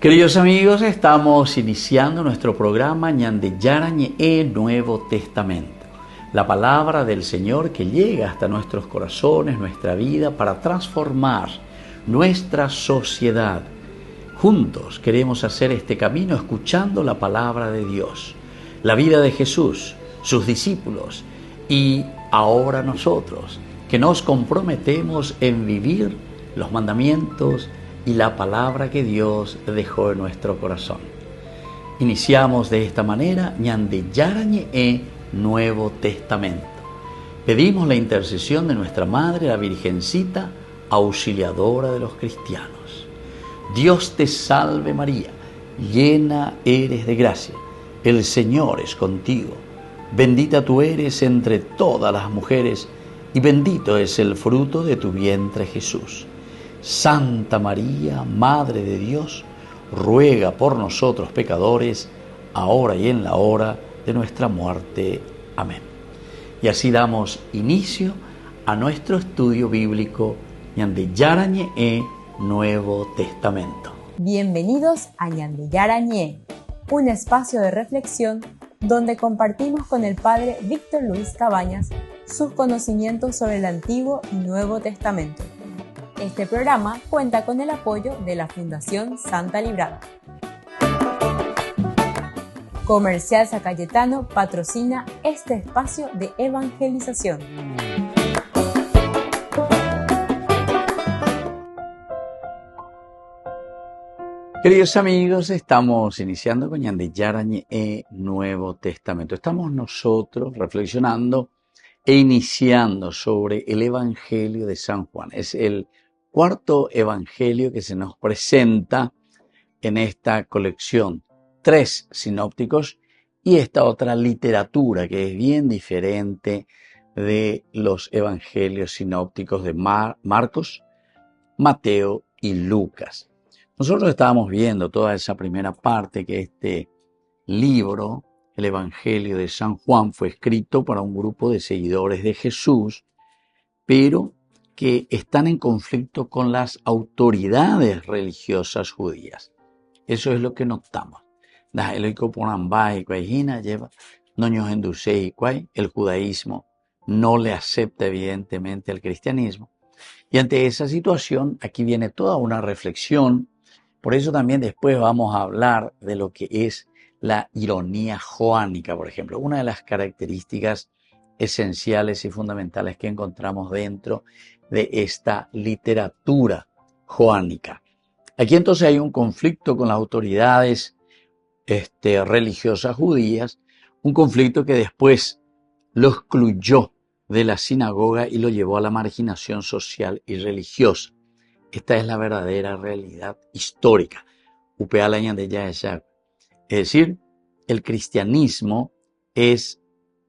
Queridos amigos, estamos iniciando nuestro programa Ñande Yarañe Nuevo Testamento. La palabra del Señor que llega hasta nuestros corazones, nuestra vida, para transformar nuestra sociedad. Juntos queremos hacer este camino escuchando la palabra de Dios, la vida de Jesús, sus discípulos y ahora nosotros, que nos comprometemos en vivir los mandamientos y la palabra que Dios dejó en nuestro corazón. Iniciamos de esta manera Ñande Yarañe Nuevo Testamento. Pedimos la intercesión de nuestra Madre, la Virgencita, auxiliadora de los cristianos. Dios te salve María, llena eres de gracia, el Señor es contigo. Bendita tú eres entre todas las mujeres y bendito es el fruto de tu vientre Jesús. Santa María, Madre de Dios, ruega por nosotros pecadores, ahora y en la hora de nuestra muerte. Amén. Y así damos inicio a nuestro estudio bíblico Ñande Yarañe Nuevo Testamento. Bienvenidos a Ñande Yarañe, un espacio de reflexión donde compartimos con el Padre Víctor Luis Cabañas sus conocimientos sobre el Antiguo y Nuevo Testamento. Este programa cuenta con el apoyo de la Fundación Santa Librada. Comercial San Cayetano patrocina este espacio de evangelización. Queridos amigos, estamos iniciando con Ñande Yarañe Nuevo Testamento. Estamos nosotros reflexionando e iniciando sobre el Evangelio de San Juan. Es el cuarto evangelio que se nos presenta en esta colección. 3 sinópticos y esta otra literatura que es bien diferente de los evangelios sinópticos de Marcos, Mateo y Lucas. Nosotros estábamos viendo toda esa primera parte que este libro, el Evangelio de San Juan, fue escrito para un grupo de seguidores de Jesús, pero que están en conflicto con las autoridades religiosas judías. Eso es lo que notamos. El judaísmo no le acepta evidentemente el cristianismo. Y ante esa situación, aquí viene toda una reflexión. Por eso también después vamos a hablar de lo que es la ironía joánica, por ejemplo. Una de las características esenciales y fundamentales que encontramos dentro de esta literatura joánica. Aquí entonces hay un conflicto con las autoridades religiosas judías, un conflicto que después lo excluyó de la sinagoga y lo llevó a la marginación social y religiosa. Esta es la verdadera realidad histórica. Es decir, el cristianismo es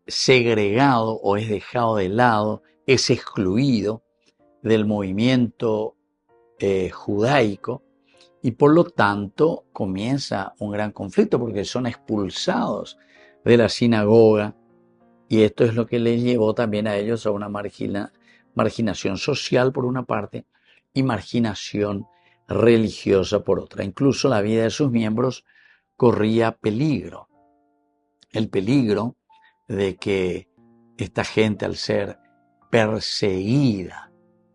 segregado o es dejado de lado, es excluido del movimiento judaico y por lo tanto comienza un gran conflicto porque son expulsados de la sinagoga y esto es lo que les llevó también a ellos a una marginación social por una parte y marginación religiosa por otra. Incluso la vida de sus miembros corría peligro. El peligro de que esta gente, al ser perseguida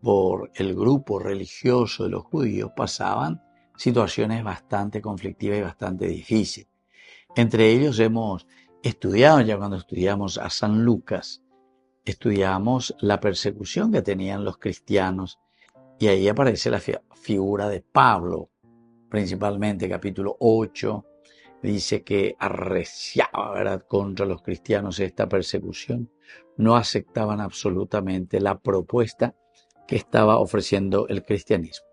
por el grupo religioso de los judíos, pasaban situaciones bastante conflictivas y bastante difíciles. Entre ellos hemos estudiado, ya cuando estudiamos a San Lucas, estudiamos la persecución que tenían los cristianos y ahí aparece la figura de Pablo, principalmente capítulo 8, dice que arreciaba, ¿verdad?, contra los cristianos esta persecución. No aceptaban absolutamente la propuesta que estaba ofreciendo el cristianismo.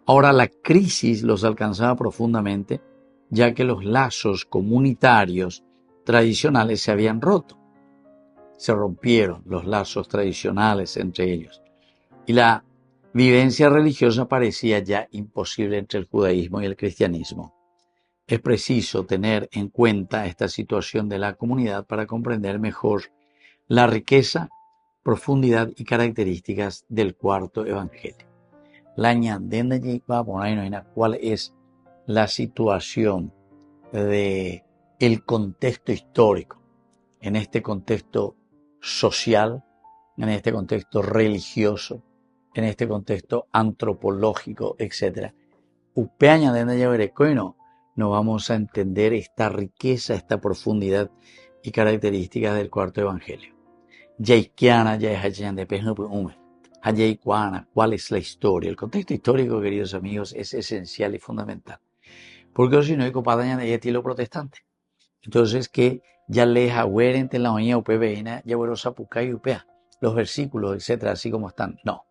Ahora la crisis los alcanzaba profundamente, ya que los lazos comunitarios tradicionales se habían roto. Se rompieron los lazos tradicionales entre ellos. Y la vivencia religiosa parecía ya imposible entre el judaísmo y el cristianismo. Es preciso tener en cuenta esta situación de la comunidad para comprender mejor la riqueza, profundidad y características del cuarto evangelio. La ñandenda va a poner cuál es la situación de el contexto histórico, en este contexto social, en este contexto religioso, en este contexto antropológico, etc. Upeaña de Nayaverecoino, no vamos a entender esta riqueza, esta profundidad y características del cuarto evangelio. ¿Cuál es la historia? El contexto histórico, queridos amigos, es esencial y fundamental. Porque si no hay copadaña de estilo protestante. Entonces, que ya les agüerente la oña upeveina, ya sapuca y upea, los versículos, etcétera, así como están. No.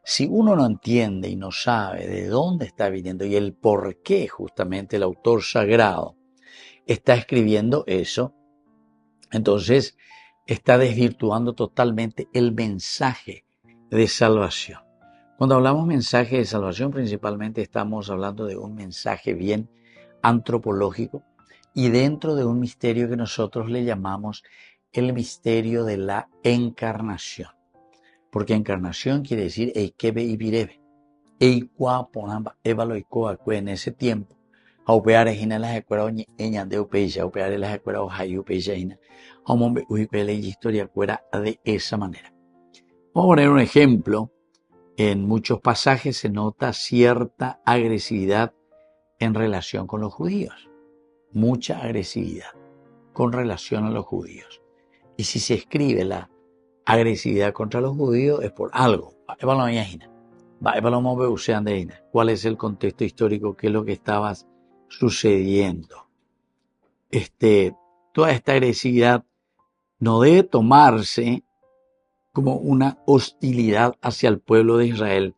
Si uno no entiende y no sabe de dónde está viniendo y el por qué justamente el autor sagrado está escribiendo eso, entonces está desvirtuando totalmente el mensaje de salvación. Cuando hablamos mensaje de salvación, principalmente estamos hablando de un mensaje bien antropológico y dentro de un misterio que nosotros le llamamos el misterio de la encarnación. Porque encarnación quiere decir eikebe y virebe. Eikua ponamba evaloikoa en ese tiempo. Aupear ejina las escuelas eñan de upeya, aupear las escuelas ojayu upeyaina. Aumombe uipele y historia cuera de esa manera. Vamos a poner un ejemplo. En muchos pasajes se nota cierta agresividad en relación con los judíos. Mucha agresividad con relación a los judíos. Y si se escribe la agresividad contra los judíos es por algo. ¿Cuál es el contexto histórico? ¿Qué es lo que estaba sucediendo? Toda esta agresividad no debe tomarse como una hostilidad hacia el pueblo de Israel,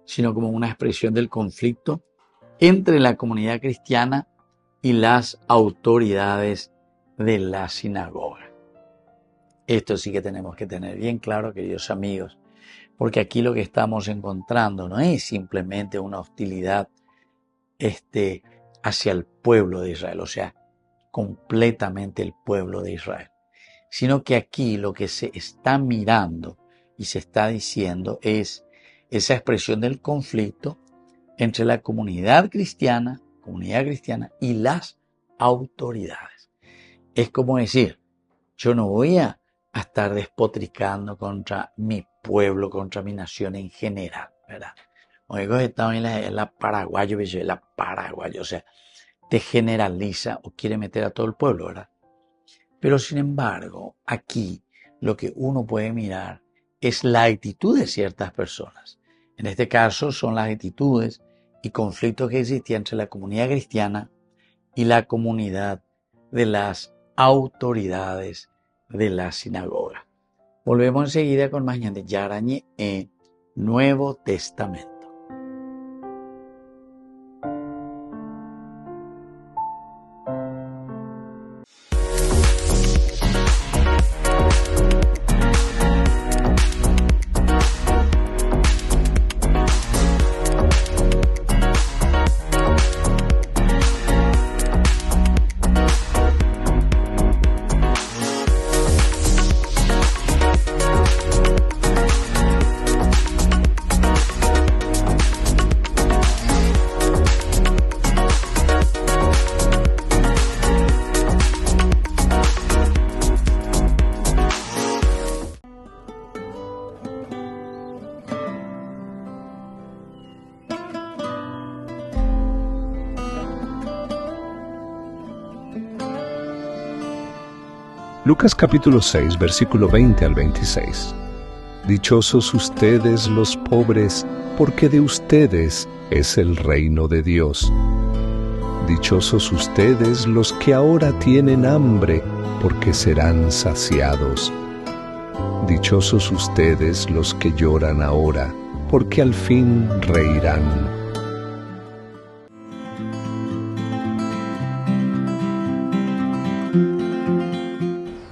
sino como una expresión del conflicto entre la comunidad cristiana y las autoridades de la sinagoga. Esto sí que tenemos que tener bien claro, queridos amigos, porque aquí lo que estamos encontrando no es simplemente una hostilidad hacia el pueblo de Israel, o sea, completamente el pueblo de Israel, sino que aquí lo que se está mirando y se está diciendo es esa expresión del conflicto entre la comunidad cristiana y las autoridades. Es como decir, yo no voy a estar despotricando contra mi pueblo, contra mi nación en general, ¿verdad? Oigo, estaba en la paraguayo, o sea, te generaliza o quiere meter a todo el pueblo, ¿verdad? Pero sin embargo, aquí lo que uno puede mirar es la actitud de ciertas personas. En este caso son las actitudes y conflictos que existían entre la comunidad cristiana y la comunidad de las autoridades de la sinagoga. Volvemos enseguida con más de Yarañe en Nuevo Testamento. Lucas capítulo 6, versículo 20 al 26. Dichosos ustedes los pobres, porque de ustedes es el reino de Dios. Dichosos ustedes los que ahora tienen hambre, porque serán saciados. Dichosos ustedes los que lloran ahora, porque al fin reirán.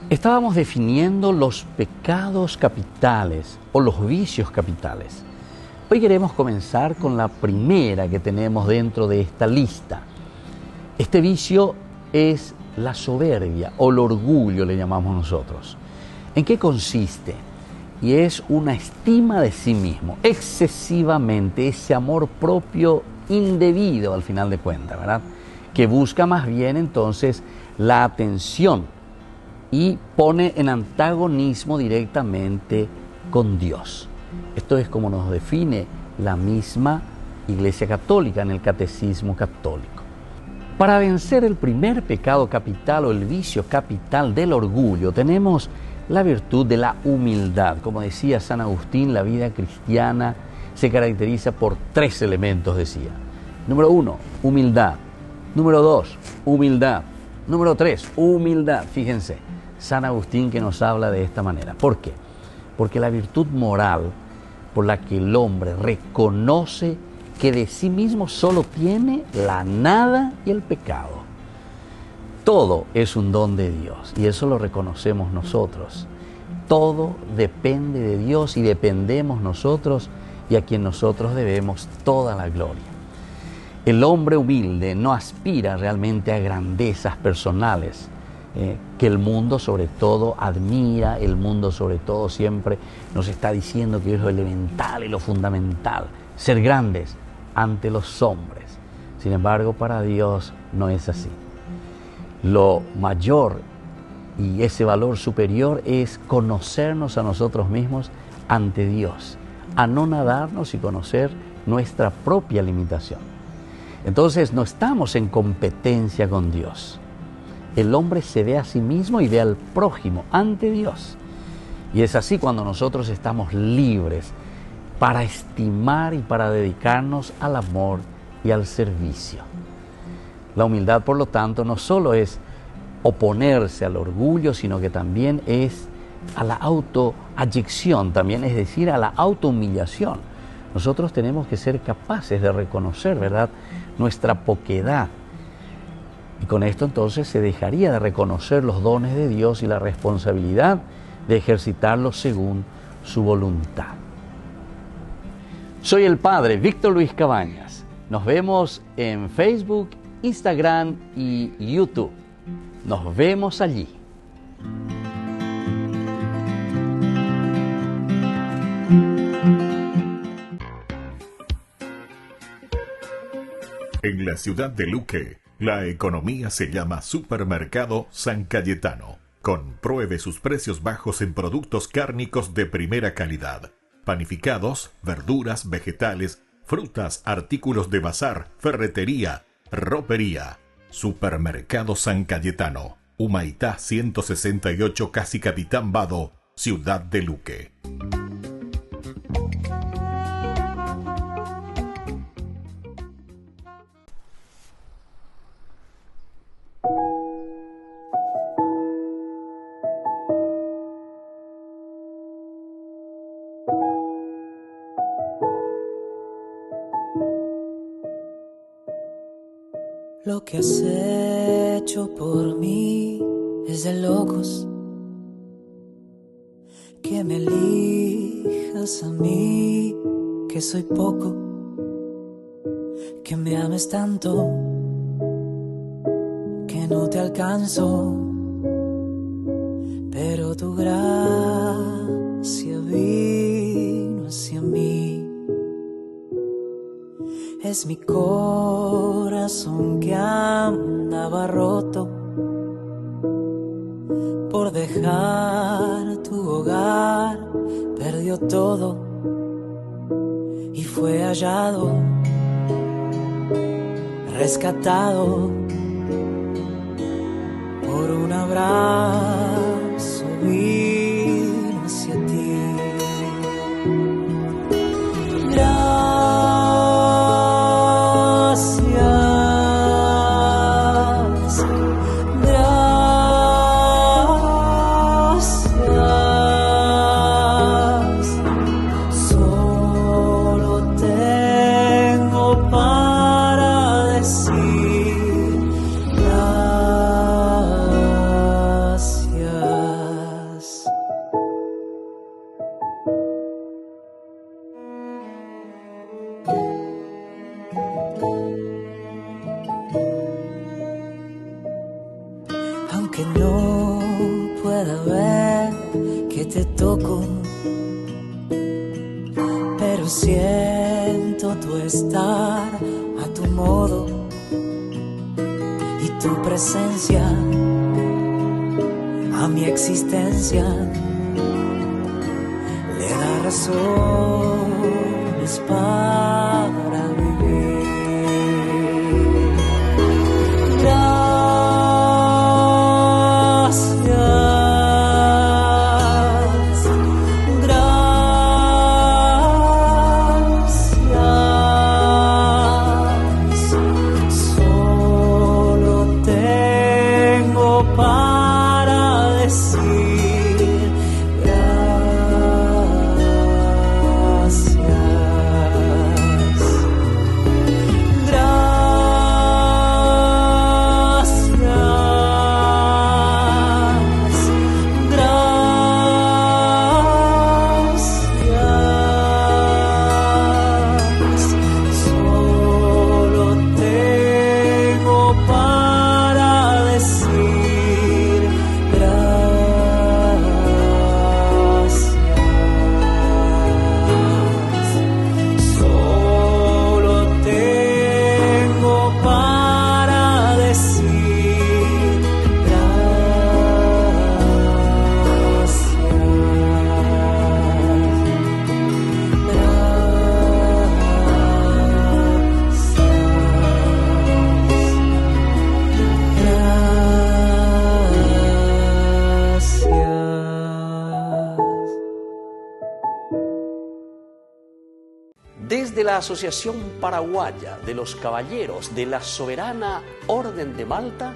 Estábamos definiendo los pecados capitales o los vicios capitales. Hoy queremos comenzar con la primera que tenemos dentro de esta lista. Este vicio es la soberbia o el orgullo, le llamamos nosotros. ¿En qué consiste? Y es una estima de sí mismo, excesivamente, ese amor propio indebido al final de cuentas, ¿verdad? Que busca más bien entonces la atención y pone en antagonismo directamente con Dios. Esto es como nos define la misma Iglesia Católica en el Catecismo Católico. Para vencer el primer pecado capital o el vicio capital del orgullo, tenemos la virtud de la humildad. Como decía San Agustín, la vida cristiana se caracteriza por 3 elementos, decía. Número 1, humildad. Número 2, humildad. Número 3, humildad. Fíjense, San Agustín que nos habla de esta manera. ¿Por qué? Porque la virtud moral por la que el hombre reconoce que de sí mismo solo tiene la nada y el pecado. Todo es un don de Dios y eso lo reconocemos nosotros. Todo depende de Dios y dependemos nosotros y a quien nosotros debemos toda la gloria. El hombre humilde no aspira realmente a grandezas personales que el mundo sobre todo admira, el mundo sobre todo siempre nos está diciendo que es lo elemental y lo fundamental, ser grandes ante los hombres. Sin embargo, para Dios no es así. Lo mayor y ese valor superior es conocernos a nosotros mismos ante Dios, anonadarnos y conocer nuestra propia limitación. Entonces no estamos en competencia con Dios. El hombre se ve a sí mismo y ve al prójimo ante Dios. Y es así cuando nosotros estamos libres para estimar y para dedicarnos al amor y al servicio. La humildad, por lo tanto, no solo es oponerse al orgullo, sino que también es a la autoayección, también es decir, a la autohumillación. Nosotros tenemos que ser capaces de reconocer, ¿verdad?, nuestra poquedad. Y con esto entonces se dejaría de reconocer los dones de Dios y la responsabilidad de ejercitarlos según su voluntad. Soy el Padre Víctor Luis Cabañas. Nos vemos en Facebook, Instagram y YouTube. Nos vemos allí. En la ciudad de Luque, la economía se llama Supermercado San Cayetano. Compruebe sus precios bajos en productos cárnicos de primera calidad. Panificados, verduras, vegetales, frutas, artículos de bazar, ferretería, ropería. Supermercado San Cayetano, Humaitá 168, Casi Capitán Vado, ciudad de Luque. Lo que has hecho por mí es de locos. Que me elijas a mí, que soy poco. Que me ames tanto, que no te alcanzo. Pero tu gracia vino hacia mí. Es mi corazón que andaba roto por dejar tu hogar, perdió todo y fue hallado, rescatado por un abrazo, vino hacia ti. Aunque no pueda ver que te toco, pero siento tu estar modo y tu presencia a mi existencia le da razones para vivir. Desde la Asociación Paraguaya de los Caballeros de la Soberana Orden de Malta,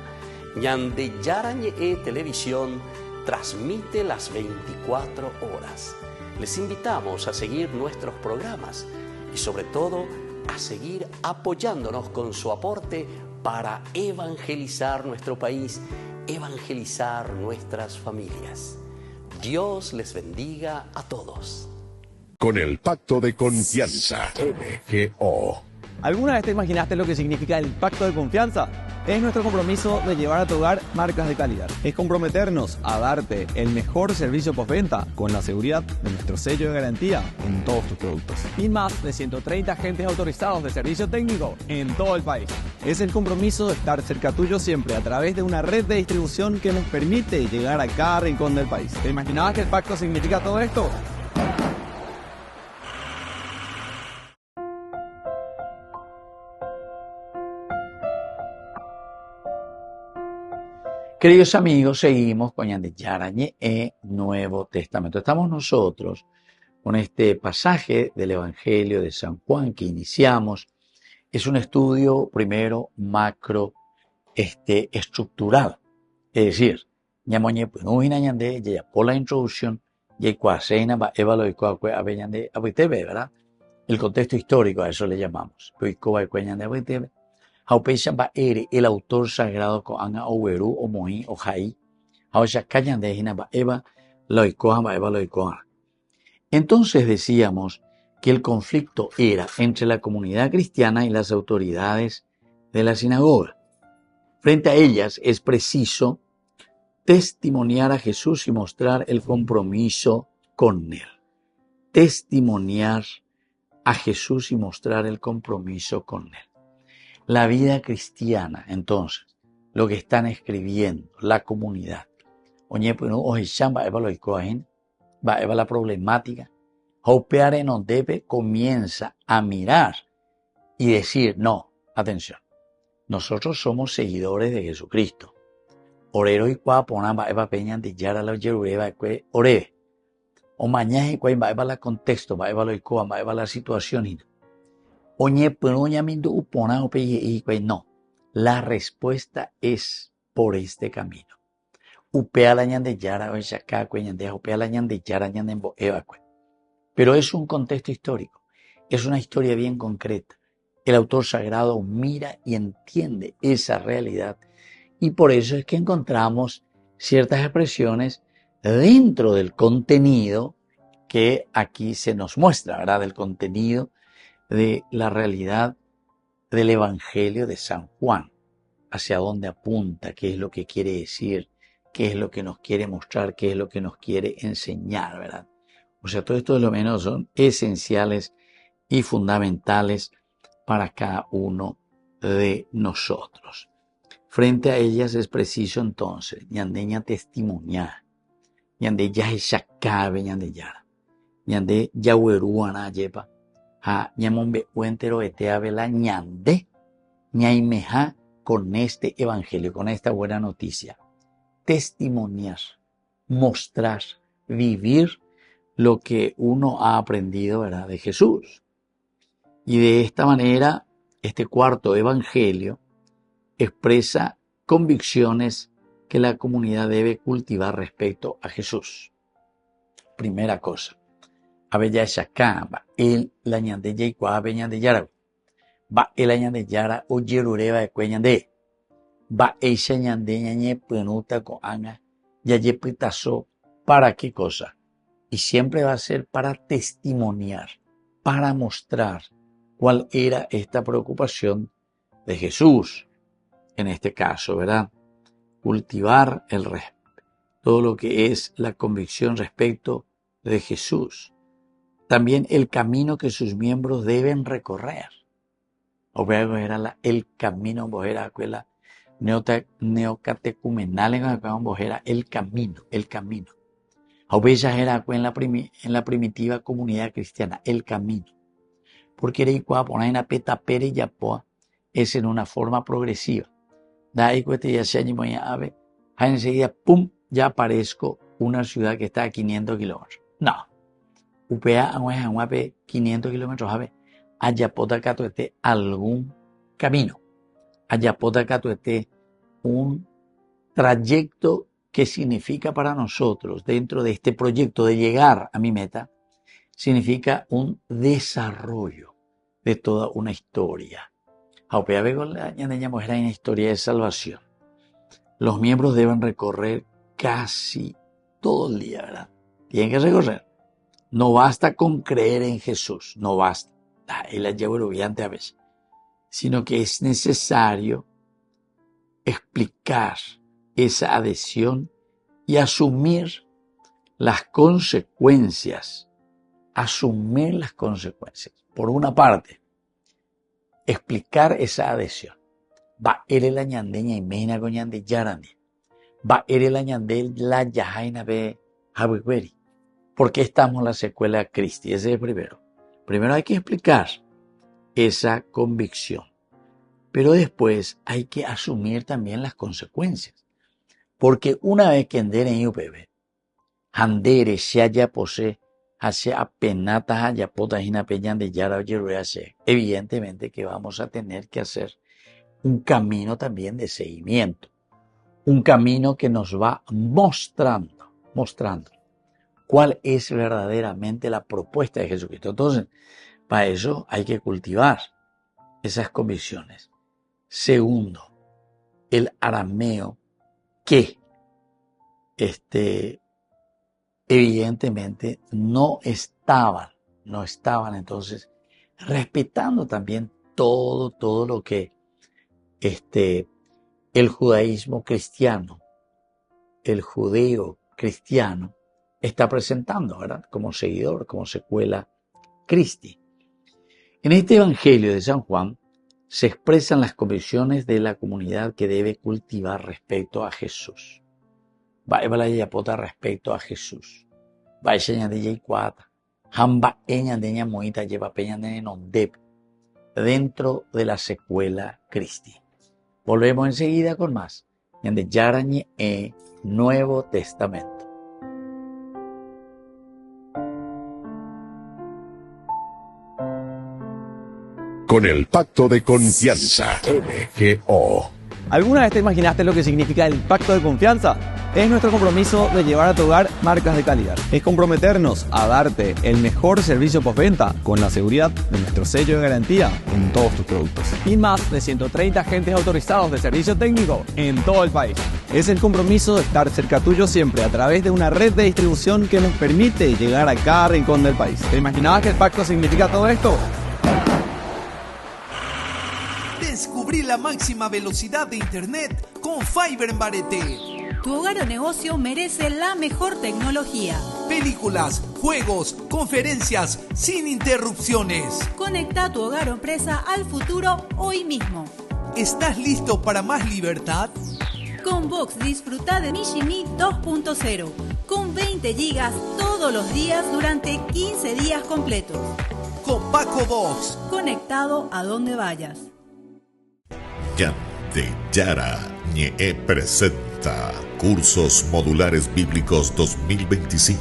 Ñandeyarañe Televisión transmite las 24 horas. Les invitamos a seguir nuestros programas y sobre todo a seguir apoyándonos con su aporte para evangelizar nuestro país, evangelizar nuestras familias. Dios les bendiga a todos. Con el Pacto de Confianza, MGO. ¿Alguna vez te imaginaste lo que significa el Pacto de Confianza? Es nuestro compromiso de llevar a tu hogar marcas de calidad. Es comprometernos a darte el mejor servicio postventa con la seguridad de nuestro sello de garantía en todos tus productos. Y más de 130 agentes autorizados de servicio técnico en todo el país. Es el compromiso de estar cerca tuyo siempre a través de una red de distribución que nos permite llegar a cada rincón del país. ¿Te imaginabas que el pacto significa todo esto? Queridos amigos, seguimos con Ñandeyarañe Nuevo Testamento. Estamos nosotros con este pasaje del Evangelio de San Juan que iniciamos. Es un estudio primero macro estructural. Es decir, ñamoñe punuina ñande ya por la introducción y cuaseina va evalo y cuacue aveñande abitebe, ¿verdad? El contexto histórico, a eso le llamamos. Coicoba y cueñande abitebe. Haupeisha ba ere el autor sagrado ko anga oweru o mohi o jai. Hausha callan de hina ba eva loikoha ba eva loikoha. Entonces decíamos que el conflicto era entre la comunidad cristiana y las autoridades de la sinagoga. Frente a ellas es preciso testimoniar a Jesús y mostrar el compromiso con él. Testimoniar a Jesús y mostrar el compromiso con él. La vida cristiana, entonces, lo que están escribiendo, la comunidad. Oye, pues no, va a la problemática. Hopeare no debe comienza a mirar y decir, no, atención, nosotros somos seguidores de Jesucristo. Orero y cuapona va a peña de yara la yerureva ore. O mañana y cuay va a la contexto, va a la situación. No, la respuesta es por este camino. Pero es un contexto histórico, es una historia bien concreta. El autor sagrado mira y entiende esa realidad y por eso es que encontramos ciertas expresiones dentro del contenido que aquí se nos muestra, ¿verdad? Del contenido de la realidad del Evangelio de San Juan, hacia dónde apunta, qué es lo que quiere decir, qué es lo que nos quiere mostrar, qué es lo que nos quiere enseñar, ¿verdad? O sea, todo esto de lo menos son esenciales y fundamentales para cada uno de nosotros. Frente a ellas es preciso entonces, ñandeña testimoniar, ñande ya shakabe ñande yara, ñande yahueruana yepa, ha ñamombe uentero eteabe la ñande, ñaimeja con este evangelio, con esta buena noticia. Testimoniar, mostrar, vivir lo que uno ha aprendido, ¿verdad?, de Jesús. Y de esta manera, este cuarto evangelio expresa convicciones que la comunidad debe cultivar respecto a Jesús. Primera cosa, abella shaka, va el la ñande yaikua abeñan de yara, va el añan de yara o yerureba de cueñande, va eisha ñande ñañe penuta con anga, yaye pitazo, ¿para qué cosa? Y siempre va a ser para testimoniar, para mostrar cuál era esta preocupación de Jesús. En este caso, ¿verdad? Cultivar todo lo que es la convicción respecto de Jesús. También el camino que sus miembros deben recorrer. Era el camino, era neocatecumenal, era el camino. Era en la primitiva comunidad cristiana, el camino. Porque era igual poner en la petapere y yapoa, es en una forma progresiva. Da ahí ya se ave, enseguida, pum, ya aparezco una ciudad que está a 500 kilómetros. No. Upea a 500 kilómetros, ave, ayapota catuete algún camino. Ayapota catuete un trayecto que significa para nosotros, dentro de este proyecto de llegar a mi meta, significa un desarrollo de toda una historia. Una historia de salvación. Los miembros deben recorrer casi todo el día, ¿verdad? Tienen que recorrer. No basta con creer en Jesús, no basta. Él la lleva a veces. Sino que es necesario explicar esa adhesión y asumir las consecuencias. Asumir las consecuencias. Por una parte, explicar esa adhesión. Va ere la ñandeña y meina con ñande yarani. Va ere la ñande la yajaina be habiweri. ¿Por qué estamos en la secuela Cristi? Ese es el primero. Primero hay que explicar esa convicción. Pero después hay que asumir también las consecuencias. Porque una vez que endere en UPB, handere se haya posee, hace apenatas haya potas y napeñan de yara o yeruase, evidentemente que vamos a tener que hacer un camino también de seguimiento. Un camino que nos va mostrando cuál es verdaderamente la propuesta de Jesucristo. Entonces, para eso hay que cultivar esas convicciones. Segundo, el arameo que evidentemente no estaban entonces respetando también todo lo que el judaísmo cristiano, el judeo cristiano está presentando, ¿verdad? Como seguidor, como secuela Christi. En este evangelio de San Juan se expresan las convicciones de la comunidad que debe cultivar respecto a Jesús. Va la yapota respecto a Jesús. Va ella de yaicuata. Hamba eña de ña moita lleva peña de nondep. Dentro de la secuela Christi. Volvemos enseguida con más. De Yarañe Nuevo Testamento. Con el pacto de confianza, MGO. ¿Alguna vez te imaginaste lo que significa el pacto de confianza? Es nuestro compromiso de llevar a tu hogar marcas de calidad. Es comprometernos a darte el mejor servicio postventa con la seguridad de nuestro sello de garantía en todos tus productos. Y más de 130 agentes autorizados de servicio técnico en todo el país. Es el compromiso de estar cerca tuyo siempre a través de una red de distribución que nos permite llegar a cada rincón del país. ¿Te imaginabas que el pacto significa todo esto? Descubrí la máxima velocidad de internet con Fiber en Barete. Tu hogar o negocio merece la mejor tecnología. Películas, juegos, conferencias, sin interrupciones. Conecta tu hogar o empresa al futuro hoy mismo. ¿Estás listo para más libertad? Con Vox disfruta de Mishimi 2.0 con 20 gigas todos los días durante 15 días completos. Con Paco Vox. Conectado a donde vayas. Yara Ñe presenta Cursos Modulares Bíblicos 2025.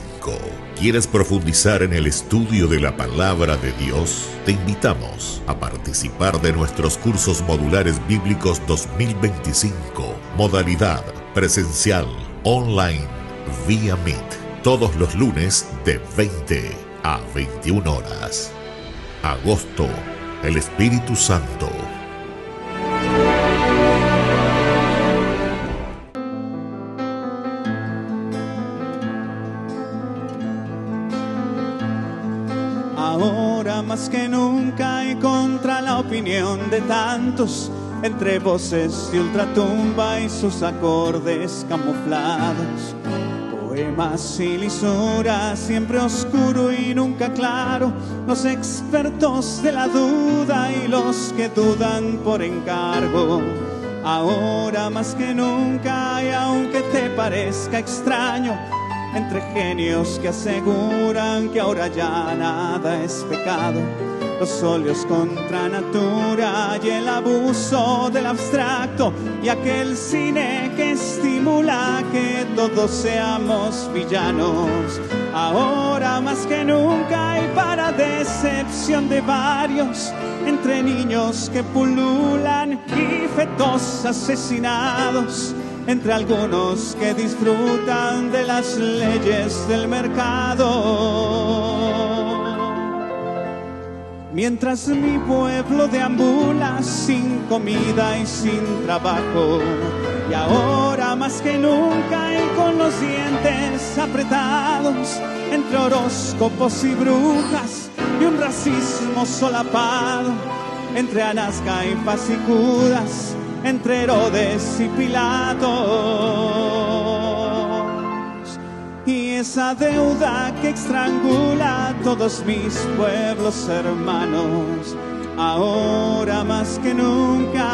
¿Quieres profundizar en el estudio de la Palabra de Dios? Te invitamos a participar de nuestros Cursos Modulares Bíblicos 2025. Modalidad presencial, online, vía Meet. Todos los lunes de 20 a 21 horas. Agosto, el Espíritu Santo. Ahora más que nunca y contra la opinión de tantos, entre voces de ultratumba y sus acordes camuflados, poemas y lisuras, siempre oscuro y nunca claro, los expertos de la duda y los que dudan por encargo. Ahora más que nunca, y aunque te parezca extraño, entre genios que aseguran que ahora ya nada es pecado, los óleos contra natura y el abuso del abstracto, y aquel cine que estimula que todos seamos villanos. Ahora más que nunca, y para decepción de varios, entre niños que pululan y fetos asesinados, entre algunos que disfrutan de las leyes del mercado. Mientras mi pueblo deambula sin comida y sin trabajo, y ahora más que nunca y con los dientes apretados, entre horóscopos y brujas y un racismo solapado, entre Anasca y Paz y Judas, entre Herodes y Pilatos, y esa deuda que estrangula a todos mis pueblos hermanos, ahora más que nunca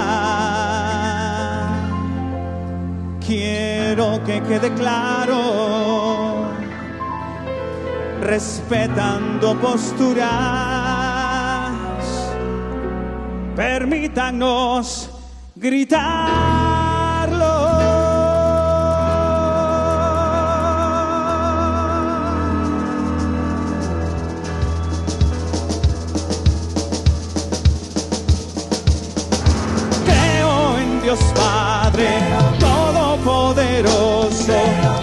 quiero que quede claro, respetando posturas, permítanos gritarlo. Creo en Dios Padre Todopoderoso,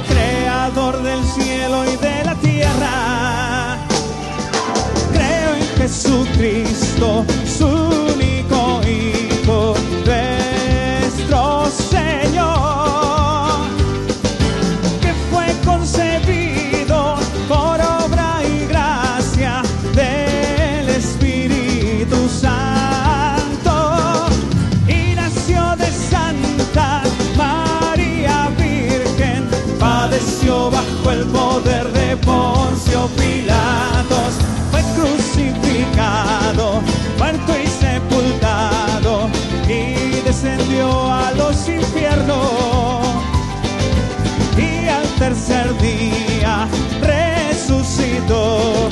Creador del cielo y de la tierra. Creo en Jesucristo, su único Hijo, nuestro Señor, que fue concebido por obra y gracia del Espíritu Santo, y nació de Santa María Virgen, padeció bajo el poder de Poncio Pilatos, fue crucificado, muerto y sepultado, y descendió a los infiernos, y al tercer día resucitó,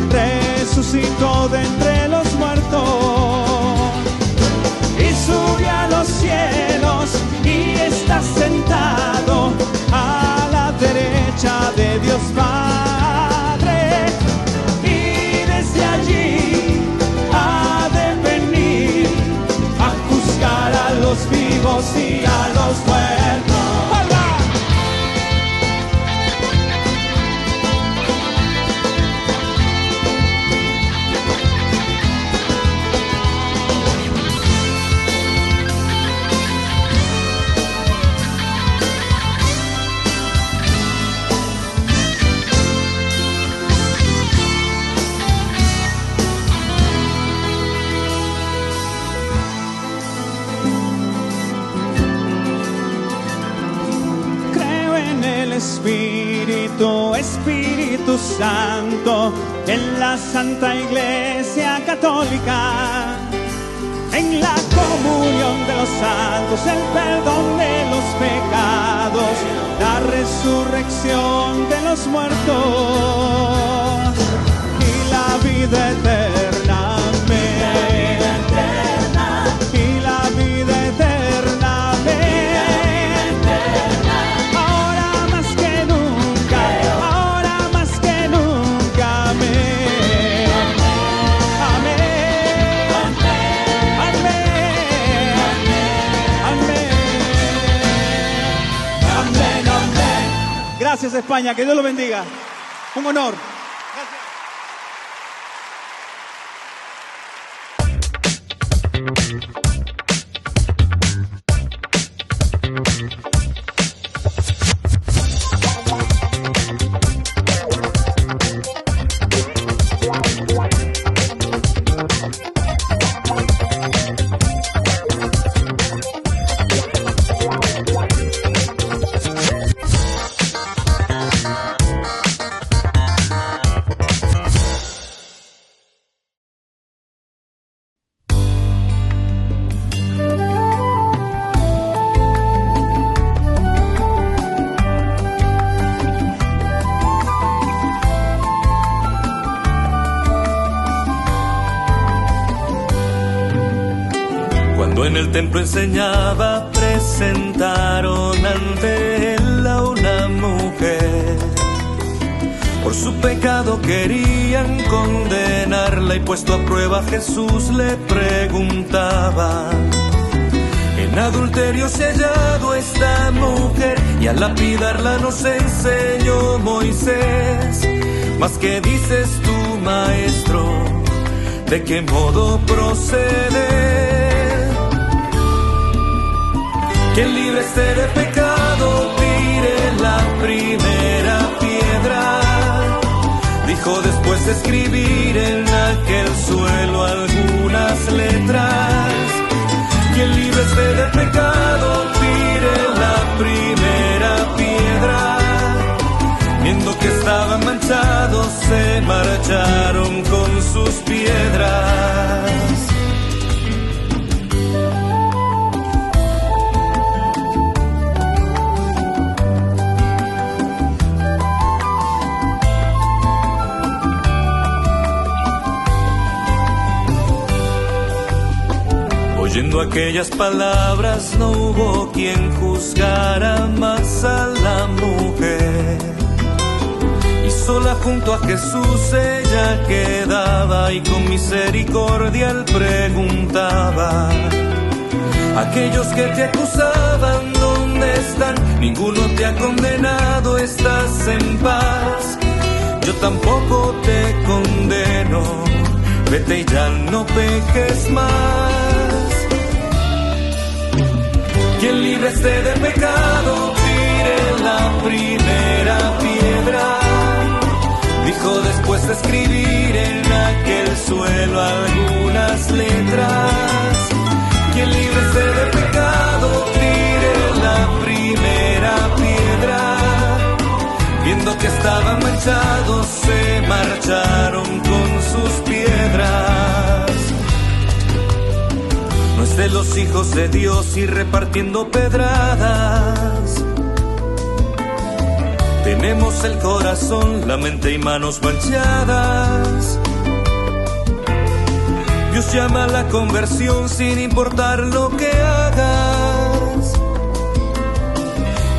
resucitó de entre los muertos, y subió a los cielos, y está sentado a la derecha de Dios Padre, y desde allí ha de venir a juzgar a los vivos y a los muertos. Espíritu Santo, en la Santa Iglesia Católica, en la comunión de los santos, el perdón de los pecados, la resurrección de los muertos y la vida eterna. Amén. Y la vida eterna. Amén. Ahora más que nunca, ahora más que nunca. Amén. Amén. Amén. Amén. Amén. Gracias, España, que Dios lo bendiga. Un honor. En el templo enseñaba, presentaron ante él a una mujer. Por su pecado querían condenarla y puesto a prueba Jesús le preguntaba: en adulterio se ha hallado esta mujer y al lapidarla nos enseñó Moisés. Mas ¿qué dices tú, maestro? ¿De qué modo proceder? Quien libre esté de pecado, tire la primera piedra. Dijo después de escribir en aquel suelo algunas letras. Quien libre esté de pecado, tire la primera piedra. Viendo que estaban manchados, se marcharon con sus piedras. Oyendo aquellas palabras no hubo quien juzgara más a la mujer. Y sola junto a Jesús ella quedaba y con misericordia él preguntaba: aquellos que te acusaban, ¿dónde están? Ninguno te ha condenado, estás en paz. Yo tampoco te condeno, vete y ya no peques más. Quien libre esté de pecado, tire la primera piedra. Dijo después de escribir en aquel suelo algunas letras. Quien libre esté de pecado, tire la primera piedra. Viendo que estaban manchados, se marcharon con sus piedras. No es de los hijos de Dios ir repartiendo pedradas. Tenemos el corazón, la mente y manos manchadas. Dios llama a la conversión sin importar lo que hagas.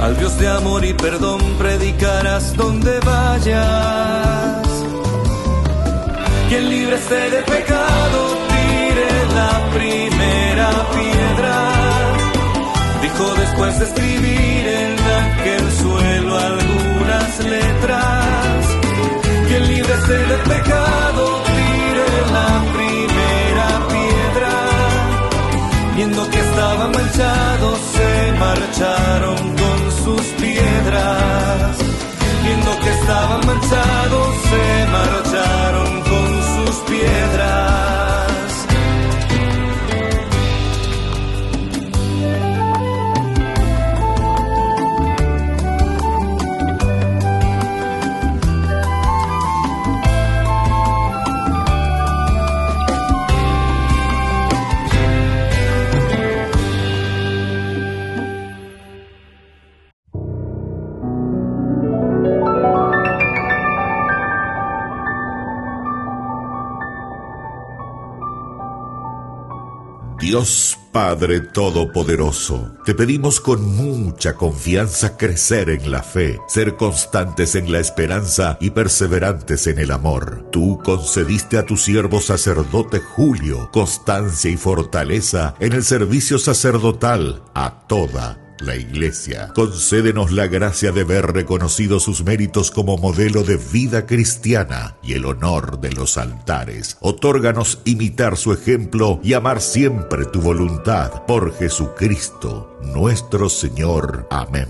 Al Dios de amor y perdón predicarás donde vayas. Quien libre esté de pecado, tire la primera piedra. Dijo después de escribir en aquel suelo algunas letras. Quien libre esté de pecado, tire la primera piedra. Viendo que estaban manchados, se marcharon con sus piedras. Viendo que estaban manchados, se marcharon con sus piedras. Dios Padre Todopoderoso, te pedimos con mucha confianza crecer en la fe, ser constantes en la esperanza y perseverantes en el amor. Tú concediste a tu siervo sacerdote Julio constancia y fortaleza en el servicio sacerdotal a toda la Iglesia. Concédenos la gracia de ver reconocidos sus méritos como modelo de vida cristiana y el honor de los altares. Otórganos imitar su ejemplo y amar siempre tu voluntad. Por Jesucristo, nuestro Señor. Amén.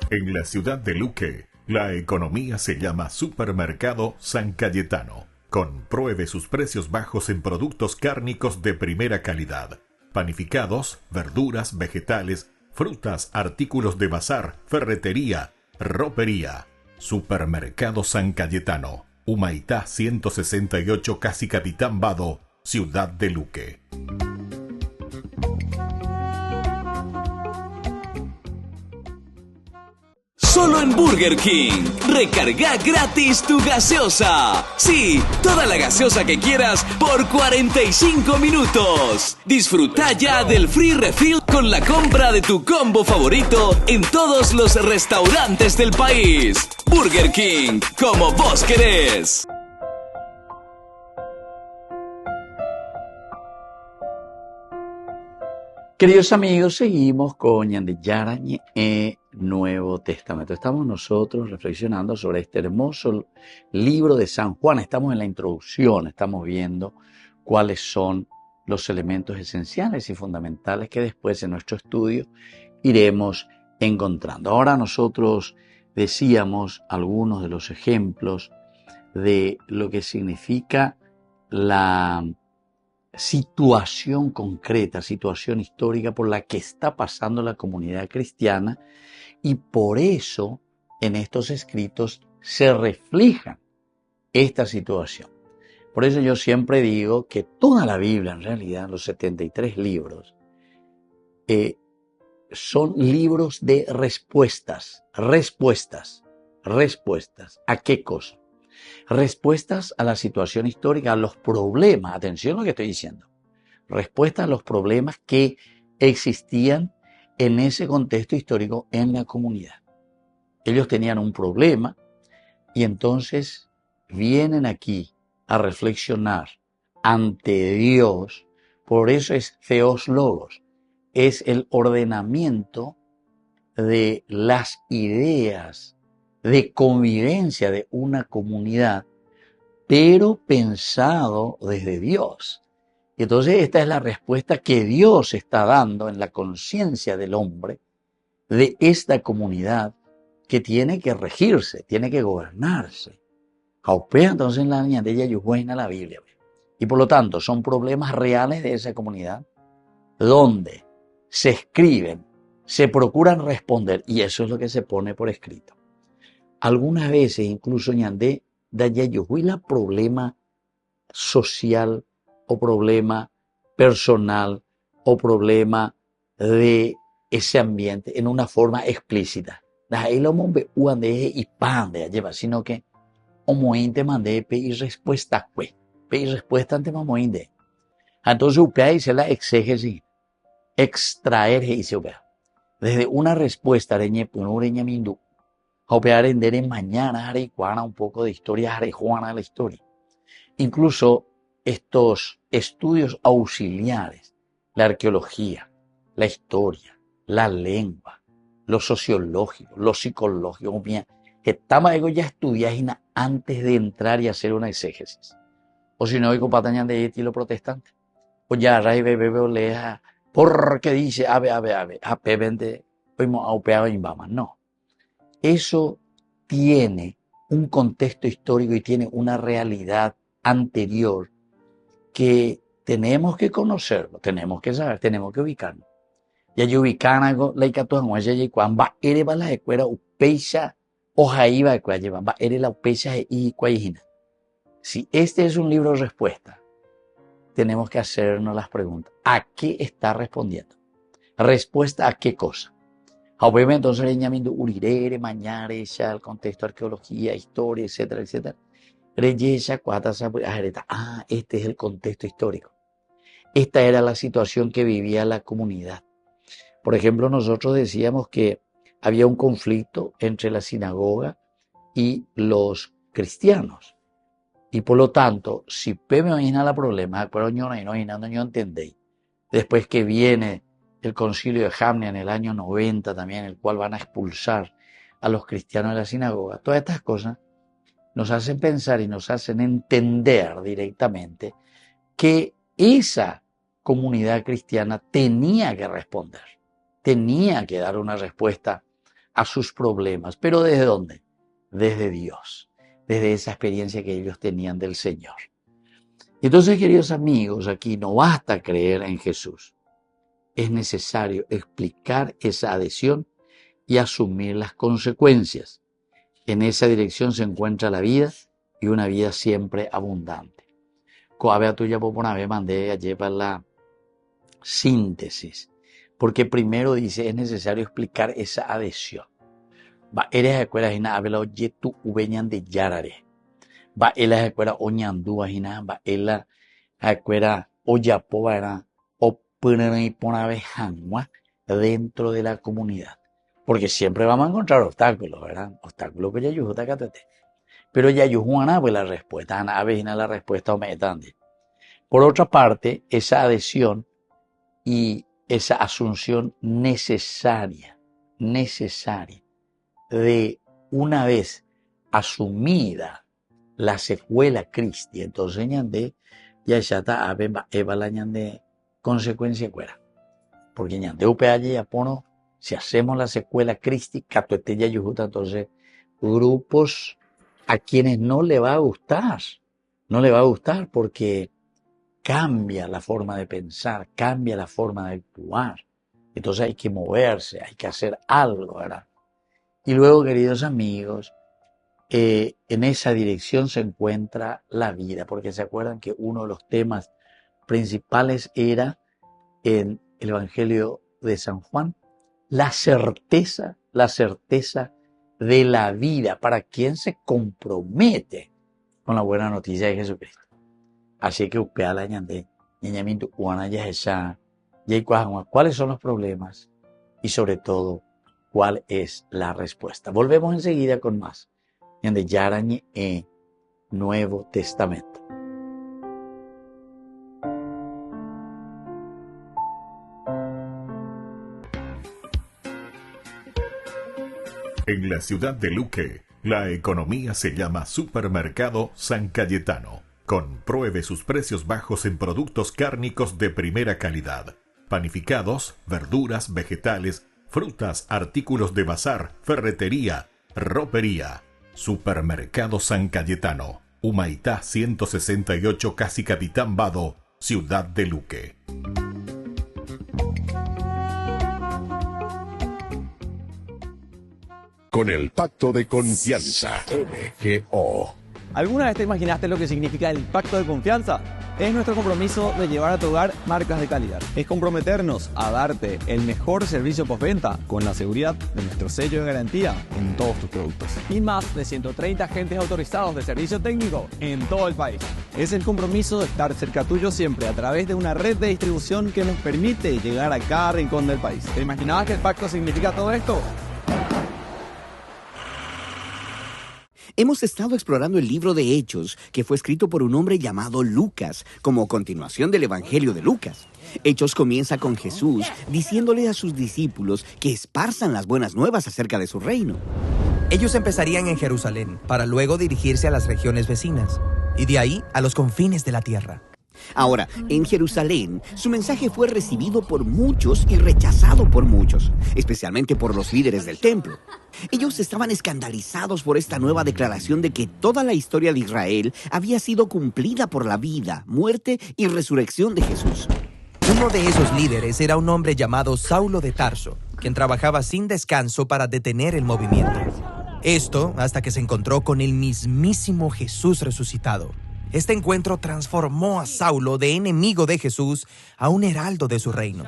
En la ciudad de Luque, la economía se llama Supermercado San Cayetano. Compruebe sus precios bajos en productos cárnicos de primera calidad. Panificados, verduras, vegetales, frutas, artículos de bazar, ferretería, ropería. Supermercado San Cayetano. Humaitá 168, Casi Capitán Vado, Ciudad de Luque. Solo en Burger King. Recarga gratis tu gaseosa. Sí, toda la gaseosa que quieras por 45 minutos. Disfruta ya del free refill con la compra de tu combo favorito en todos los restaurantes del país. Burger King, como vos querés. Queridos amigos, seguimos con Ñandeyarañe Nuevo Testamento. Estamos nosotros reflexionando sobre este hermoso libro de San Juan. Estamos en la introducción, estamos viendo cuáles son los elementos esenciales y fundamentales que después en nuestro estudio iremos encontrando. Ahora nosotros decíamos algunos de los ejemplos de lo que significa la situación concreta, situación histórica por la que está pasando la comunidad cristiana, y por eso en estos escritos se refleja esta situación. Por eso yo siempre digo que toda la Biblia, en realidad, los 73 libros, son libros de respuestas. ¿Respuestas? ¿A qué cosa? Respuestas a la situación histórica, a los problemas. Atención a lo que estoy diciendo. Respuestas a los problemas que existían en ese contexto histórico en la comunidad. Ellos tenían un problema y entonces vienen aquí a reflexionar ante Dios. Por eso es Theos Logos. Es el ordenamiento de las ideas de convivencia de una comunidad, pero pensado desde Dios. Y entonces esta es la respuesta que Dios está dando en la conciencia del hombre de esta comunidad que tiene que regirse, tiene que gobernarse. Jaupea entonces la niña de ella yujuena la Biblia. Y por lo tanto son problemas reales de esa comunidad donde se escriben, se procuran responder, y eso es lo que se pone por escrito. Algunas veces incluso ñandé daya yujuila problema social o problema personal o problema de ese ambiente en una forma explícita. Ahí lo mombe uande y pan de lleva, sino que omointe mande pedir respuesta pedir respuesta ante mamoinde. Entonces upea dice la exégesis, extraer dice upea. Desde una respuesta reñe punureña mindu. Upea rendere mañana arecuana un poco de historia arejuana la historia. Incluso estos estudios auxiliares, la arqueología, la historia, la lengua, lo sociológico, lo psicológico, estamos ya estudiando antes de entrar y hacer una exégesis. O si no, oigo patañan de estilo protestante. O ya ray bebé lea, porque dice, ave, vende, oímos aupeado en Bama. No. Eso tiene un contexto histórico y tiene una realidad anterior que tenemos que conocerlo, tenemos que saber, tenemos que ubicarnos. Ya yo ubican algo, la icatuan o ella y cuan va ere va la escuela upecha o jaiba de cuya va ere la upecha y cuajina. Si este es un libro de respuesta, tenemos que hacernos las preguntas. ¿A qué está respondiendo? ¿Respuesta a qué cosa? Obviamente entonces le llamando urirere, mañare, ya el contexto, arqueología, historia, etcétera, etcétera. Este es el contexto histórico. Esta era la situación que vivía la comunidad. Por ejemplo, nosotros decíamos que había un conflicto entre la sinagoga y los cristianos. Y por lo tanto, si me imagina el problema, no entendéis. Después que viene el concilio de Jamnia en el año 90 también, el cual van a expulsar a los cristianos de la sinagoga, todas estas cosas nos hacen pensar y nos hacen entender directamente que esa comunidad cristiana tenía que responder, tenía que dar una respuesta a sus problemas. ¿Pero desde dónde? Desde Dios, desde esa experiencia que ellos tenían del Señor. Entonces, queridos amigos, aquí no basta creer en Jesús. Es necesario explicar esa adhesión y asumir las consecuencias. En esa dirección se encuentra la vida y una vida siempre abundante. Coabea tuya por una vez mandé ayer para la síntesis, porque primero dice es necesario explicar esa adhesión. Va eres escuela hina abela oye tu ubeñan de yarare. Va ela escuela oñandúa hina va ela escuela oyapo era opera y pona vejangua dentro de la comunidad. Porque siempre vamos a encontrar obstáculos, ¿verdad? Obstáculos que ya yujuta catete. Pero ya yujuana pues la respuesta, ana vejina la respuesta ometande. Por otra parte, esa adhesión y esa asunción necesaria de una vez asumida la secuela Cristi, entonces ñande ya está abemba eva ñande consecuencia fuera. Porque ñande upealle ya pono si hacemos la secuela Cristi, catuete ya yujuta, entonces grupos a quienes no le va a gustar porque cambia la forma de pensar, cambia la forma de actuar. Entonces hay que moverse, hay que hacer algo, ¿verdad? Y luego, queridos amigos, en esa dirección se encuentra la vida, porque se acuerdan que uno de los temas principales era en el Evangelio de San Juan, la certeza de la vida para quien se compromete con la buena noticia de Jesucristo. Así que ¿cuáles son los problemas? Y sobre todo, ¿cuál es la respuesta? Volvemos enseguida con más. De Yarañe Nuevo Testamento. En la ciudad de Luque, la economía se llama Supermercado San Cayetano. Compruebe sus precios bajos en productos cárnicos de primera calidad. Panificados, verduras, vegetales, frutas, artículos de bazar, ferretería, ropería. Supermercado San Cayetano. Humaitá 168 Casi Capitán Vado, ciudad de Luque. Con el pacto de confianza, MGO. ¿Alguna vez te imaginaste lo que significa el pacto de confianza? Es nuestro compromiso de llevar a tu hogar marcas de calidad. Es comprometernos a darte el mejor servicio postventa con la seguridad de nuestro sello de garantía en todos tus productos. Y más de 130 agentes autorizados de servicio técnico en todo el país. Es el compromiso de estar cerca tuyo siempre a través de una red de distribución que nos permite llegar a cada rincón del país. ¿Te imaginabas que el pacto significa todo esto? Hemos estado explorando el libro de Hechos, que fue escrito por un hombre llamado Lucas, como continuación del Evangelio de Lucas. Hechos comienza con Jesús diciéndole a sus discípulos que esparzan las buenas nuevas acerca de su reino. Ellos empezarían en Jerusalén, para luego dirigirse a las regiones vecinas, y de ahí a los confines de la tierra. Ahora, en Jerusalén, su mensaje fue recibido por muchos y rechazado por muchos, especialmente por los líderes del templo. Ellos estaban escandalizados por esta nueva declaración de que toda la historia de Israel había sido cumplida por la vida, muerte y resurrección de Jesús. Uno de esos líderes era un hombre llamado Saulo de Tarso, quien trabajaba sin descanso para detener el movimiento. Esto hasta que se encontró con el mismísimo Jesús resucitado. Este encuentro transformó a Saulo de enemigo de Jesús a un heraldo de su reino.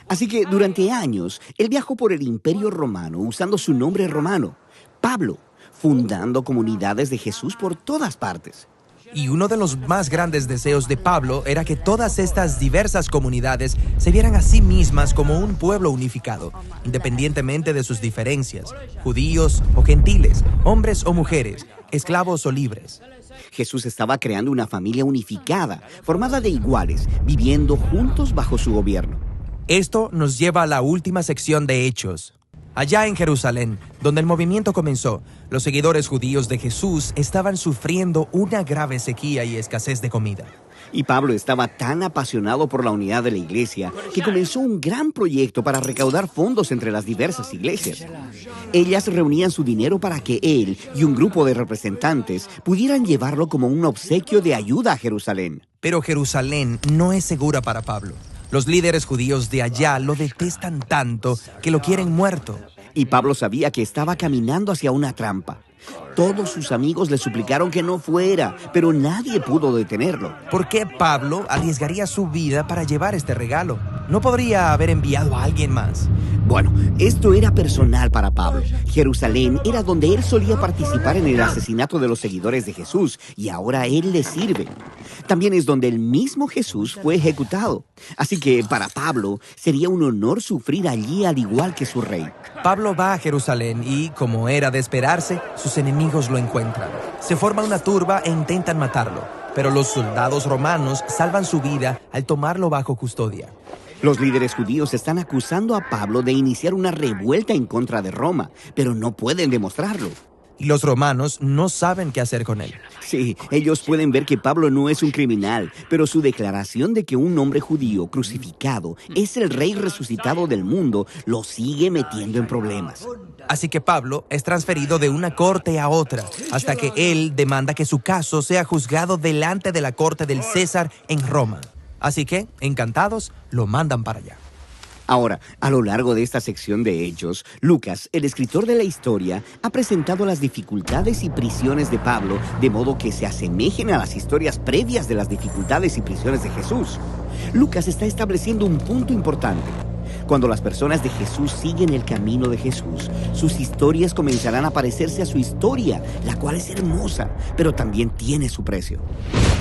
Así que durante años, él viajó por el Imperio Romano usando su nombre romano. Pablo fundando comunidades de Jesús por todas partes. Y uno de los más grandes deseos de Pablo era que todas estas diversas comunidades se vieran a sí mismas como un pueblo unificado, independientemente de sus diferencias, judíos o gentiles, hombres o mujeres, esclavos o libres. Jesús estaba creando una familia unificada, formada de iguales, viviendo juntos bajo su gobierno. Esto nos lleva a la última sección de Hechos. Allá en Jerusalén, donde el movimiento comenzó, los seguidores judíos de Jesús estaban sufriendo una grave sequía y escasez de comida. Y Pablo estaba tan apasionado por la unidad de la iglesia que comenzó un gran proyecto para recaudar fondos entre las diversas iglesias. Ellas reunían su dinero para que él y un grupo de representantes pudieran llevarlo como un obsequio de ayuda a Jerusalén. Pero Jerusalén no es segura para Pablo. Los líderes judíos de allá lo detestan tanto que lo quieren muerto. Y Pablo sabía que estaba caminando hacia una trampa. Todos sus amigos le suplicaron que no fuera, pero nadie pudo detenerlo. ¿Por qué Pablo arriesgaría su vida para llevar este regalo? ¿No podría haber enviado a alguien más? Bueno, esto era personal para Pablo. Jerusalén era donde él solía participar en el asesinato de los seguidores de Jesús, y ahora él les sirve. También es donde el mismo Jesús fue ejecutado. Así que para Pablo sería un honor sufrir allí al igual que su rey. Pablo va a Jerusalén y, como era de esperarse, sus enemigos lo encuentran. Se forma una turba e intentan matarlo, pero los soldados romanos salvan su vida al tomarlo bajo custodia. Los líderes judíos están acusando a Pablo de iniciar una revuelta en contra de Roma, pero no pueden demostrarlo. Y los romanos no saben qué hacer con él. Sí, ellos pueden ver que Pablo no es un criminal, pero su declaración de que un hombre judío crucificado es el rey resucitado del mundo lo sigue metiendo en problemas. Así que Pablo es transferido de una corte a otra, hasta que él demanda que su caso sea juzgado delante de la corte del César en Roma. Así que, encantados, lo mandan para allá. Ahora, a lo largo de esta sección de Hechos, Lucas, el escritor de la historia, ha presentado las dificultades y prisiones de Pablo de modo que se asemejen a las historias previas de las dificultades y prisiones de Jesús. Lucas está estableciendo un punto importante. Cuando las personas de Jesús siguen el camino de Jesús, sus historias comenzarán a parecerse a su historia, la cual es hermosa, pero también tiene su precio.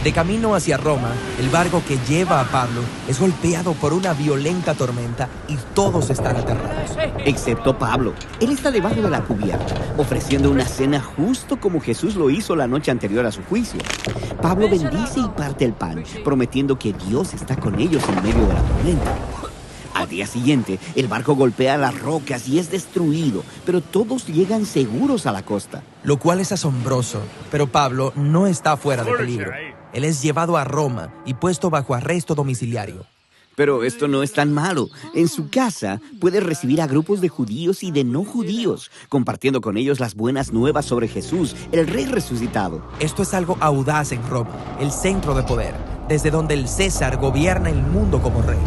De camino hacia Roma, el barco que lleva a Pablo es golpeado por una violenta tormenta y todos están aterrados. Excepto Pablo. Él está debajo de la cubierta, ofreciendo una cena justo como Jesús lo hizo la noche anterior a su juicio. Pablo bendice y parte el pan, prometiendo que Dios está con ellos en medio de la tormenta. Al día siguiente, el barco golpea las rocas y es destruido, pero todos llegan seguros a la costa. Lo cual es asombroso, pero Pablo no está fuera de peligro. Él es llevado a Roma y puesto bajo arresto domiciliario. Pero esto no es tan malo. En su casa puede recibir a grupos de judíos y de no judíos, compartiendo con ellos las buenas nuevas sobre Jesús, el rey resucitado. Esto es algo audaz en Roma, el centro de poder, desde donde el César gobierna el mundo como rey.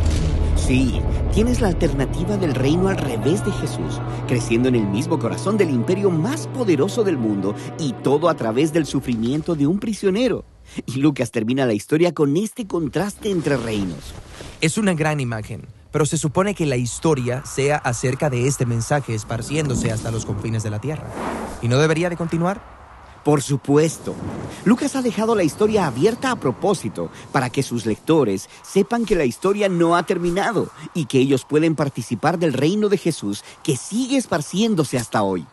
Sí, tienes la alternativa del reino al revés de Jesús, creciendo en el mismo corazón del imperio más poderoso del mundo, y todo a través del sufrimiento de un prisionero. Y Lucas termina la historia con este contraste entre reinos. Es una gran imagen, pero se supone que la historia sea acerca de este mensaje esparciéndose hasta los confines de la tierra. ¿Y no debería de continuar? Por supuesto. Lucas ha dejado la historia abierta a propósito para que sus lectores sepan que la historia no ha terminado y que ellos pueden participar del reino de Jesús que sigue esparciéndose hasta hoy.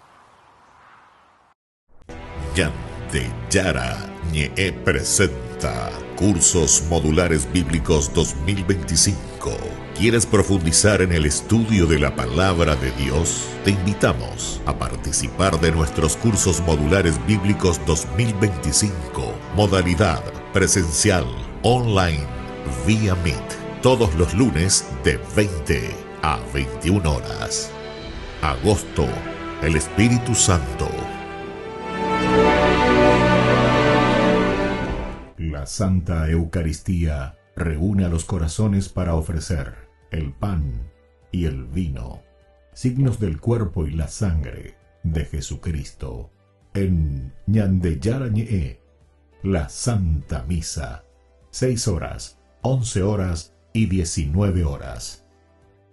Yara Ñe presenta Cursos Modulares Bíblicos 2025. ¿Quieres profundizar en el estudio de la Palabra de Dios? Te invitamos a participar de nuestros Cursos Modulares Bíblicos 2025. Modalidad presencial, online, vía Meet. Todos los lunes de 20 a 21 horas. Agosto, el Espíritu Santo. La Santa Eucaristía reúne a los corazones para ofrecer el pan y el vino, signos del cuerpo y la sangre de Jesucristo. En Ñandeyara Ñe, la Santa Misa, 6 horas, 11 horas y 19 horas.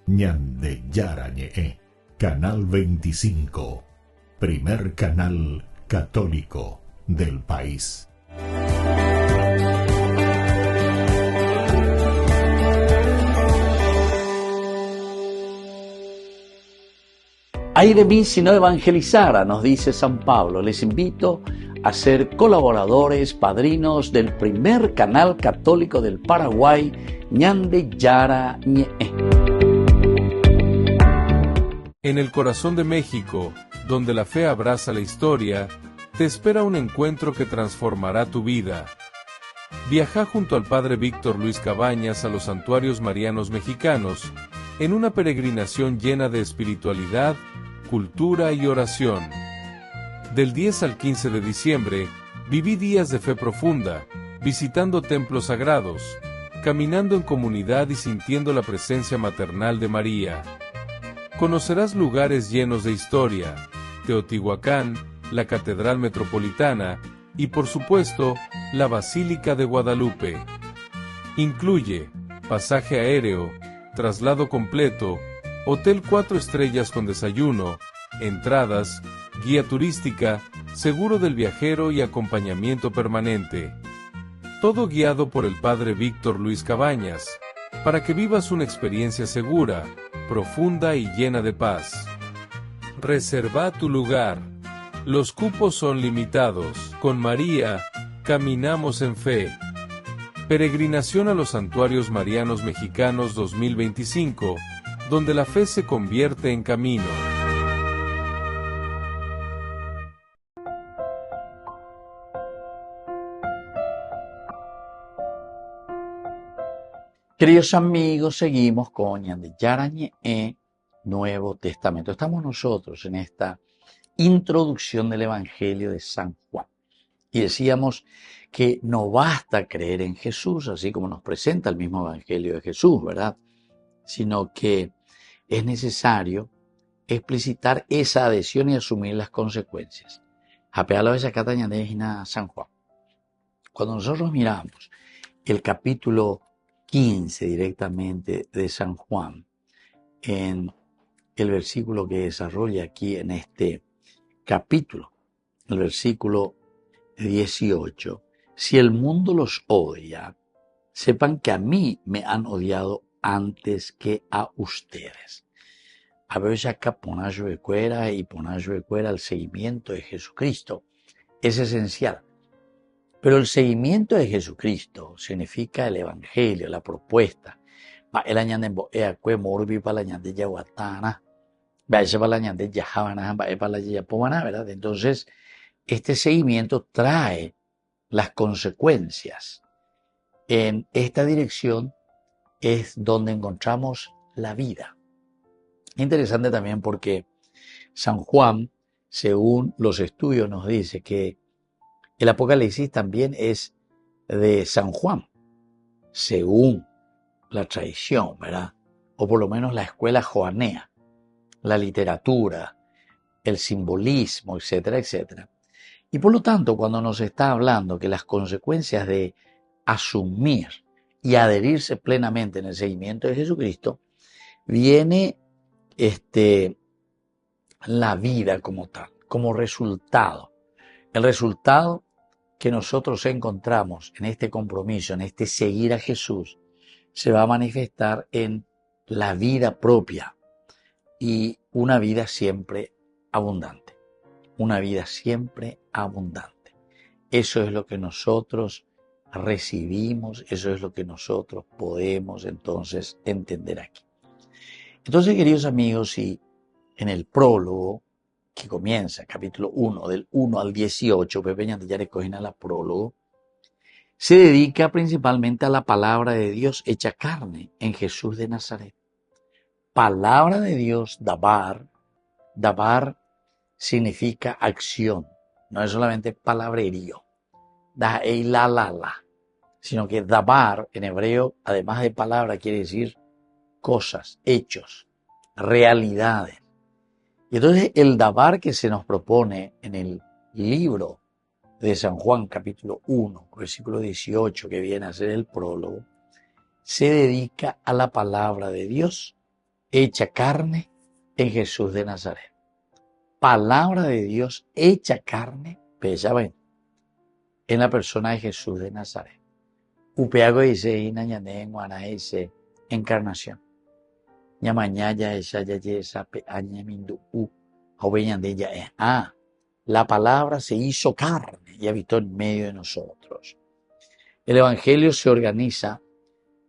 Ñandeyara Ñe, Canal 25, primer canal católico del país. Ay de mí si no evangelizara, nos dice San Pablo. Les invito a ser colaboradores, padrinos del primer canal católico del Paraguay, Ñande Yara Ñe. En el corazón de México, donde la fe abraza la historia, te espera un encuentro que transformará tu vida. Viaja junto al Padre Víctor Luis Cabañas a los santuarios marianos mexicanos, en una peregrinación llena de espiritualidad, cultura y oración. Del 10 al 15 de diciembre, viví días de fe profunda, visitando templos sagrados, caminando en comunidad y sintiendo la presencia maternal de María. Conocerás lugares llenos de historia, Teotihuacán, la Catedral Metropolitana y, por supuesto, la Basílica de Guadalupe. Incluye pasaje aéreo, traslado completo, hotel 4 estrellas con desayuno, entradas, guía turística, seguro del viajero y acompañamiento permanente. Todo guiado por el Padre Víctor Luis Cabañas, para que vivas una experiencia segura, profunda y llena de paz. Reserva tu lugar. Los cupos son limitados. Con María, caminamos en fe. Peregrinación a los Santuarios Marianos Mexicanos 2025, donde la fe se convierte en camino. Queridos amigos, seguimos con Ñande Yara Ñe, Nuevo Testamento. Estamos nosotros en esta introducción del Evangelio de San Juan. Y decíamos que no basta creer en Jesús, así como nos presenta el mismo Evangelio de Jesús, ¿verdad? Sino que es necesario explicitar esa adhesión y asumir las consecuencias. Apealo esa catañandejina San Juan. Cuando nosotros miramos el capítulo 15 directamente de San Juan, en el versículo que desarrolla aquí en este capítulo, el versículo 18, si el mundo los odia, sepan que a mí me han odiado antes que a ustedes. A veces acá ponayo de cuera y ponayo de cuera el seguimiento de Jesucristo es esencial. Pero el seguimiento de Jesucristo significa el evangelio, la propuesta. El añade eacue morbi para la añade yaguatana, vaya para la añade yahabana, vaya para la yapomana, ¿verdad? Entonces, este seguimiento trae las consecuencias. En esta dirección es donde encontramos la vida. Interesante también porque San Juan, según los estudios, nos dice que el Apocalipsis también es de San Juan, según la tradición, ¿verdad? O por lo menos la escuela joanea, la literatura, el simbolismo, etcétera, etcétera. Y por lo tanto, cuando nos está hablando que las consecuencias de asumir y adherirse plenamente en el seguimiento de Jesucristo, viene la vida como tal, como resultado. El resultado que nosotros encontramos en este compromiso, en este seguir a Jesús, se va a manifestar en la vida propia y una vida siempre abundante. Una vida siempre abundante. Eso es lo que nosotros recibimos, eso es lo que nosotros podemos entonces entender aquí. Entonces, queridos amigos, si en el prólogo que comienza, capítulo 1, del 1 al 18, Pepe Ñandillar escogina la prólogo, se dedica principalmente a la palabra de Dios hecha carne en Jesús de Nazaret. Palabra de Dios, dabar significa acción, no es solamente palabrerío, sino que dabar en hebreo, además de palabra, quiere decir cosas, hechos, realidades. Y entonces el dabar que se nos propone en el libro de San Juan, capítulo 1, versículo 18, que viene a ser el prólogo, se dedica a la palabra de Dios hecha carne en Jesús de Nazaret. palabra de Dios hecha carne, ven, en la persona de Jesús de Nazaret. Upeago dice inañane guana dice encarnación. Ñamañaya esa yayesa pe añamindu joveñandella. La palabra se hizo carne y habitó en medio de nosotros. El Evangelio se organiza,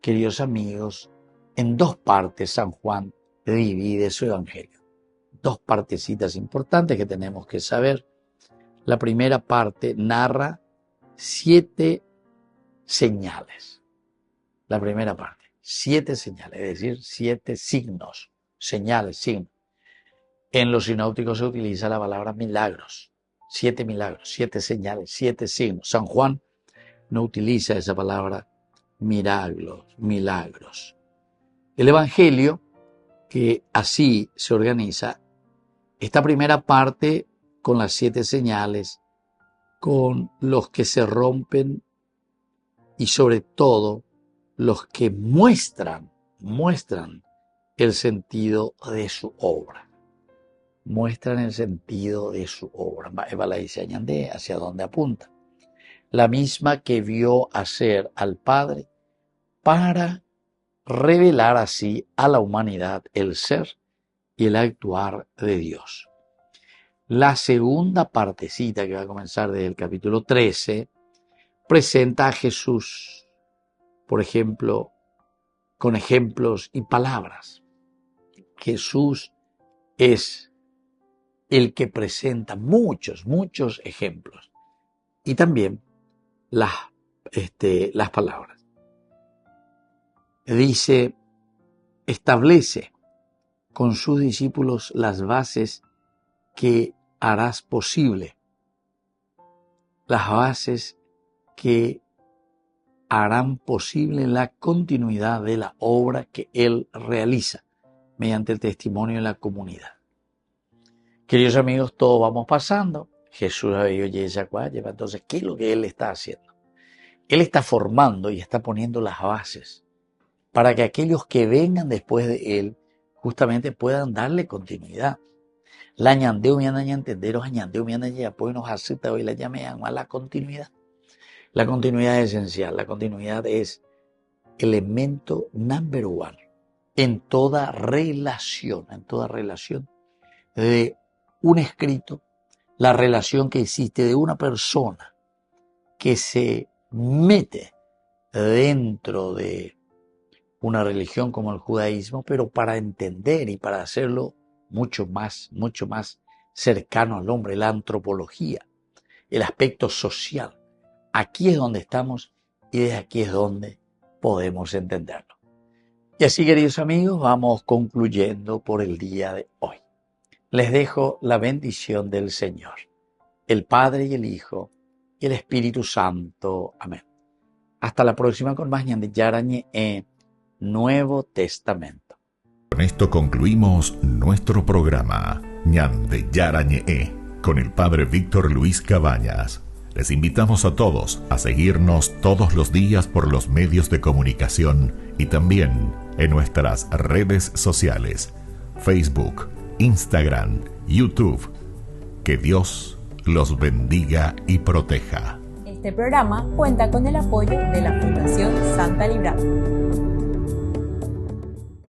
queridos amigos, en dos partes. San Juan divide su Evangelio. Dos partecitas importantes que tenemos que saber. La primera parte narra 7 señales. La primera parte, 7 señales, es decir, 7 signos, señales, signos. En los sinópticos se utiliza la palabra milagros. 7 milagros, 7 señales, 7 signos. San Juan no utiliza esa palabra milagros. El Evangelio, que así se organiza, esta primera parte con las 7 señales, con los que se rompen y sobre todo los que muestran el sentido de su obra. Muestran el sentido de su obra. Eva la dice añandé, hacia dónde apunta. La misma que vio hacer al Padre para revelar así a la humanidad el ser y el actuar de Dios. La segunda partecita, que va a comenzar desde el capítulo 13, presenta a Jesús, por ejemplo, con ejemplos y palabras. Jesús es el que presenta muchos ejemplos y también las palabras. Dice, establece con sus discípulos las bases que harás posible, las bases que harán posible la continuidad de la obra que Él realiza mediante el testimonio de la comunidad. Queridos amigos, todos vamos pasando. Jesús ha venido lleva. Entonces, ¿qué es lo que Él está haciendo? Él está formando y está poniendo las bases para que aquellos que vengan después de Él justamente puedan darle continuidad. La ñandeu me anda a entenderos, añandeu me anda a pues nos acepta hoy la llamean a la continuidad. La continuidad es esencial. La continuidad es elemento number one en toda relación de un escrito, la relación que existe de una persona que se mete dentro de una religión como el judaísmo, pero para entender y para hacerlo mucho más cercano al hombre, la antropología, el aspecto social. Aquí es donde estamos y desde aquí es donde podemos entenderlo. Y así, queridos amigos, vamos concluyendo por el día de hoy. Les dejo la bendición del Señor, el Padre y el Hijo y el Espíritu Santo. Amén. Hasta la próxima con más Ñande Yarañe en Nuevo Testamento. Con esto concluimos nuestro programa Ñande Yarañe con el Padre Víctor Luis Cabañas. Les invitamos a todos a seguirnos todos los días por los medios de comunicación y también en nuestras redes sociales, Facebook, Instagram, YouTube. Que Dios los bendiga y proteja. Este programa cuenta con el apoyo de la Fundación Santa Librada.